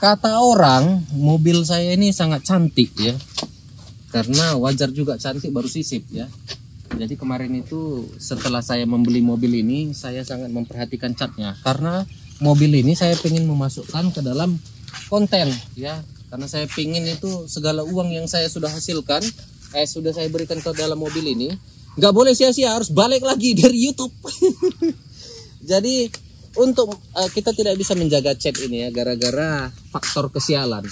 Kata orang mobil saya ini sangat cantik ya. Karena wajar juga cantik baru sisip ya. Jadi kemarin itu setelah saya membeli mobil ini, saya sangat memperhatikan catnya. Karena mobil ini saya ingin memasukkan ke dalam konten ya. Karena saya ingin itu segala uang yang saya sudah hasilkan, sudah saya berikan ke dalam mobil ini, nggak boleh sia-sia, harus balik lagi dari YouTube. Jadi untuk kita tidak bisa menjaga chat ini ya, gara-gara faktor kesialan.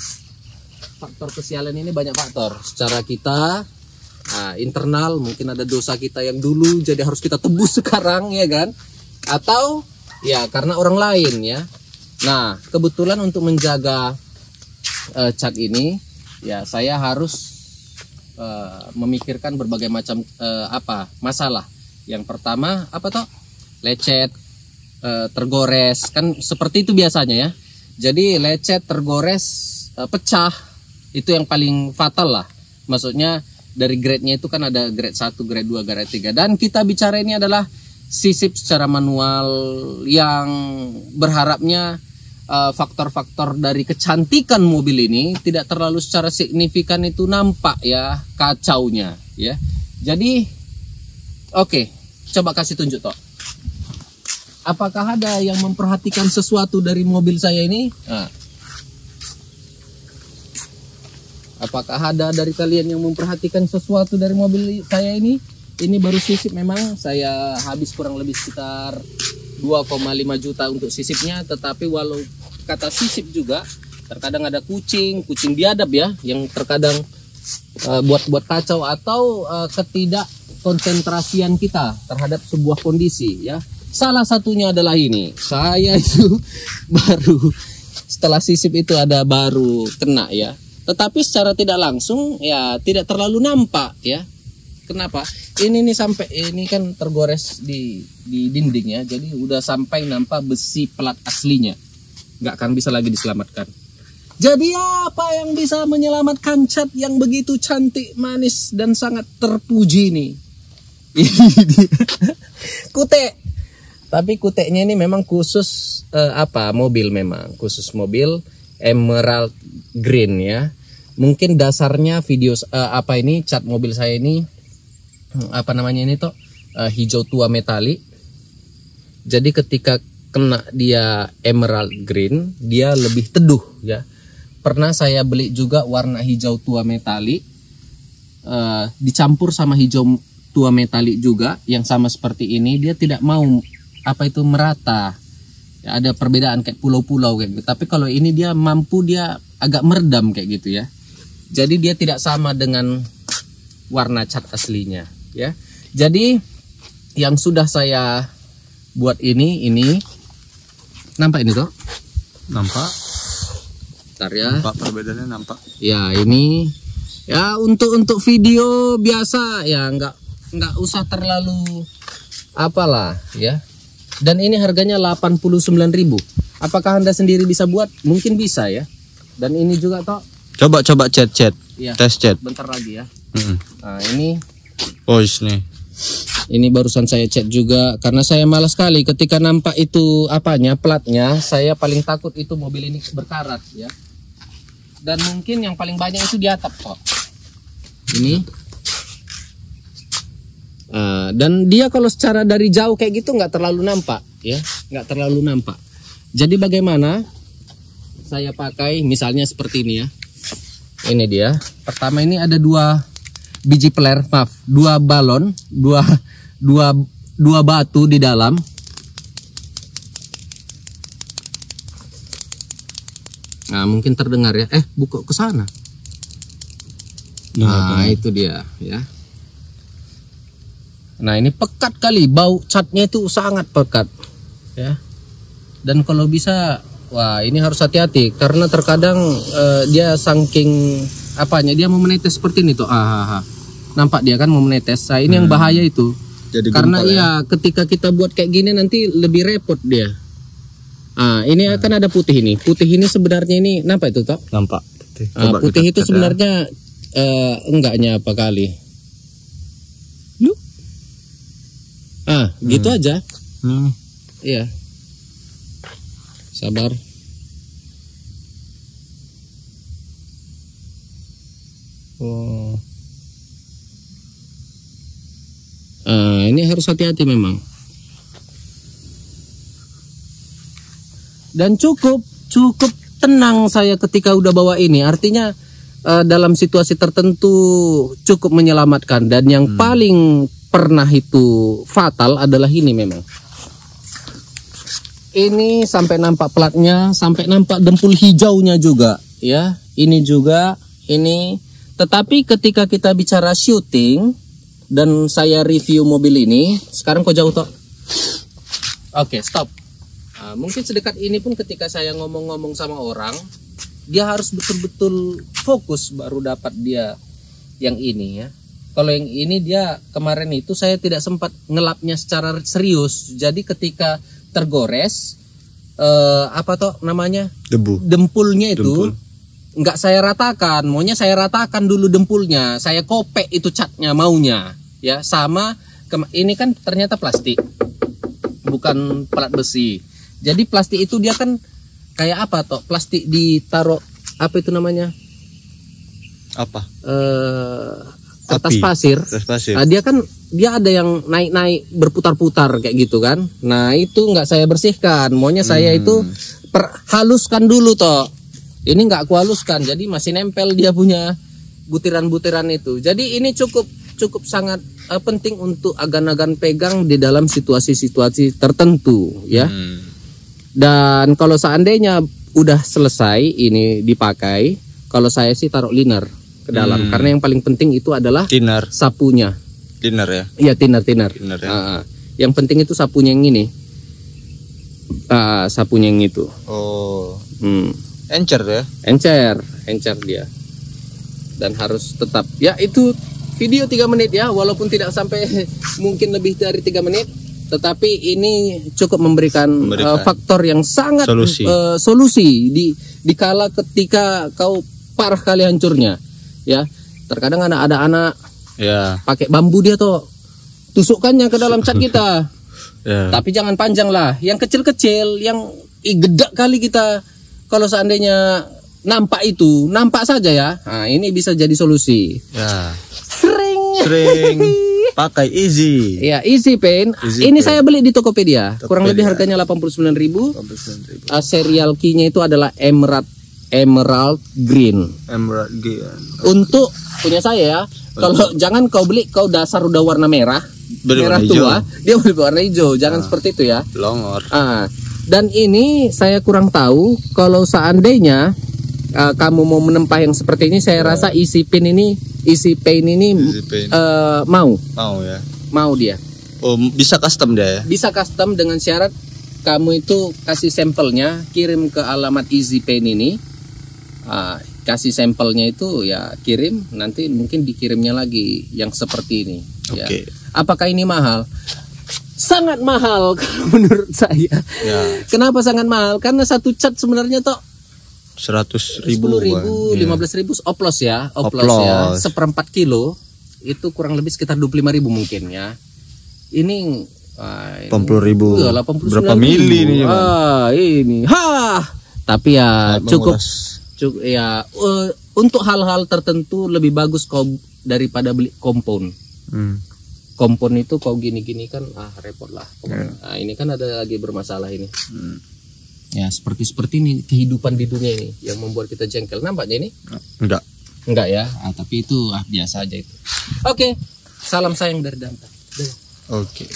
Faktor kesialan ini banyak faktor. Secara kita internal mungkin ada dosa kita yang dulu, jadi harus kita tebus sekarang ya kan? Atau ya karena orang lain ya. Nah kebetulan untuk menjaga chat ini ya saya harus memikirkan berbagai macam masalah. Yang pertama apa toh? Lecet, tergores, kan seperti itu biasanya ya. Jadi lecet, tergores, pecah, itu yang paling fatal lah. Maksudnya dari grade-nya itu kan ada grade 1, grade 2, grade 3. Dan kita bicara ini adalah sisip secara manual yang berharapnya faktor-faktor dari kecantikan mobil ini tidak terlalu secara signifikan itu nampak ya kacaunya ya. Jadi oke, coba kasih tunjuk toh. Apakah ada yang memperhatikan sesuatu dari mobil saya ini? Nah. Apakah ada dari kalian yang memperhatikan sesuatu dari mobil saya ini? Ini baru sisip memang, saya habis kurang lebih sekitar 2,5 juta untuk sisipnya. Tetapi walau kata sisip juga, terkadang ada kucing biadab ya, yang terkadang buat kacau atau ketidakkonsentrasian kita terhadap sebuah kondisi ya. Salah satunya adalah ini, saya itu baru setelah sisip itu ada baru kena ya. Tetapi secara tidak langsung ya tidak terlalu nampak ya. Kenapa? Ini nih sampai ini kan tergores di dinding ya. Jadi udah sampai nampak besi pelat aslinya. Nggak akan bisa lagi diselamatkan. Jadi apa yang bisa menyelamatkan cat yang begitu cantik, manis dan sangat terpuji ini? Kutek. Tapi kuteknya ini memang khusus mobil, memang khusus mobil emerald green ya. Mungkin dasarnya video cat mobil saya ini hijau tua metalik. Jadi ketika kena dia emerald green, dia lebih teduh ya. Pernah saya beli juga warna hijau tua metalik dicampur sama hijau tua metalik juga yang sama seperti ini, dia tidak mau merata ya, ada perbedaan kayak pulau-pulau kayak gitu. Tapi kalau ini dia mampu, dia agak meredam kayak gitu ya. Jadi dia tidak sama dengan warna cat aslinya ya. Jadi yang sudah saya buat ini nampak ini toh? Nampak? Bentar ya. Nampak perbedaannya, nampak. Ya ini ya untuk video biasa ya, nggak usah terlalu apalah ya. Dan ini harganya 89.000. Apakah Anda sendiri bisa buat? Mungkin bisa ya. Dan ini juga toh. Coba chat. Ya, tes chat. Bentar lagi ya. Nah, ini. Ini barusan saya chat juga karena saya malas sekali ketika nampak itu platnya. Saya paling takut itu mobil ini berkarat ya. Dan mungkin yang paling banyak itu di atap kok. Ini. Dan dia kalau secara dari jauh kayak gitu nggak terlalu nampak ya, nggak terlalu nampak. Jadi bagaimana saya pakai misalnya seperti ini ya. Ini dia. Pertama ini ada 2 biji peler, dua balon, dua batu di dalam. Nah mungkin terdengar ya. Buka ke sana. Nah itu dia ya. Nah ini pekat kali, bau catnya itu sangat pekat ya. Dan kalau bisa, wah ini harus hati-hati karena terkadang dia saking dia mau menetes seperti ini tuh. Nampak dia kan mau menetes. Nah ini yang bahaya itu. Jadi karena ketika kita buat kayak gini nanti lebih repot dia. Ini akan ada putih ini. Putih ini sebenarnya ini nampak itu toh? Nampak. Putih itu sebenarnya enggaknya apa kali. Gitu aja. Iya. Sabar. Oh. Ini harus hati-hati memang. Dan cukup tenang saya ketika udah bawa ini. Artinya dalam situasi tertentu cukup menyelamatkan. Dan yang paling pernah itu fatal adalah ini memang. Ini sampai nampak platnya, sampai nampak dempul hijaunya juga, ya. Ini juga, ini. Tetapi ketika kita bicara shooting dan saya review mobil ini, sekarang kok jauh toh? Oke, stop. Mungkin sedekat ini pun ketika saya ngomong-ngomong sama orang, dia harus betul-betul fokus baru dapat dia yang ini ya. Kalau yang ini dia kemarin itu saya tidak sempat ngelapnya secara serius. Jadi ketika tergores apa toh namanya? Debu. Dempulnya itu nggak saya ratakan. Maunya saya ratakan dulu dempulnya. Saya kopek itu catnya maunya ya. Sama ini kan ternyata plastik. Bukan plat besi. Jadi plastik itu dia kan kayak apa toh? Plastik ditaruh apa itu namanya? Apa? Kertas pasir. Kertas pasir. Dia ada yang naik-naik berputar-putar kayak gitu kan. Nah itu nggak saya bersihkan. Maunya saya itu haluskan dulu toh. Ini nggak aku haluskan. Jadi masih nempel dia punya butiran-butiran itu. Jadi ini cukup sangat penting untuk agan-agan pegang di dalam situasi-situasi tertentu ya. Dan kalau seandainya udah selesai ini dipakai, kalau saya sih taruh liner ke dalam karena yang paling penting itu adalah thinner. Sapunya. Thinner ya? Iya thinner. Thinner ya? Yang penting itu sapunya yang ini. Sapunya yang itu. Oh. Encer ya? Encer dia. Dan harus tetap. Ya itu video 3 menit ya, walaupun tidak sampai mungkin lebih dari 3 menit. Tetapi ini cukup memberikan faktor yang sangat solusi di kala ketika kau parah kali hancurnya ya. Terkadang ada anak ya pakai bambu dia tuh tusukkannya ke dalam cat kita ya. Tapi jangan panjang lah, yang kecil-kecil, yang gede kali kita. Kalau seandainya nampak saja ya, nah ini bisa jadi solusi ya. Sering pakai easy. Ya, easy paint. Ini saya beli di Tokopedia. Kurang lebih harganya 89.000. Serial key-nya itu adalah Emerald Green. Untuk punya saya ya. Kalau jangan kau beli kau dasar udah warna merah tua, dia udah warna hijau. Jangan seperti itu ya. Longor. Dan ini saya kurang tahu kalau seandainya kamu mau menempah yang seperti ini, saya rasa easy paint ini mau ya. Mau dia. Oh, bisa custom dia ya? Bisa custom dengan syarat kamu itu kasih sampelnya, kirim ke alamat Easy Paint ini. Kasih sampelnya itu ya kirim, nanti mungkin dikirimnya lagi yang seperti ini ya. Apakah ini mahal? Sangat mahal menurut saya ya. Kenapa sangat mahal? Karena satu cat sebenarnya toh 100.000, 10.000, 15.000 oplos ya, ya. 1/4 kilo itu kurang lebih sekitar 25.000 mungkin ya. Ini 80.000. Ya, berapa mili ini? Ini. Tapi ya cukup ya untuk hal-hal tertentu lebih bagus kau daripada beli kompon. Kompon itu kau gini-gini kan repot lah. Nah, ini kan ada lagi bermasalah ini. Ya seperti ini kehidupan di dunia ini yang membuat kita jengkel. Nampaknya ini? Enggak ya. Tapi itu biasa aja itu. Oke. Salam sayang dari Danta. Oke.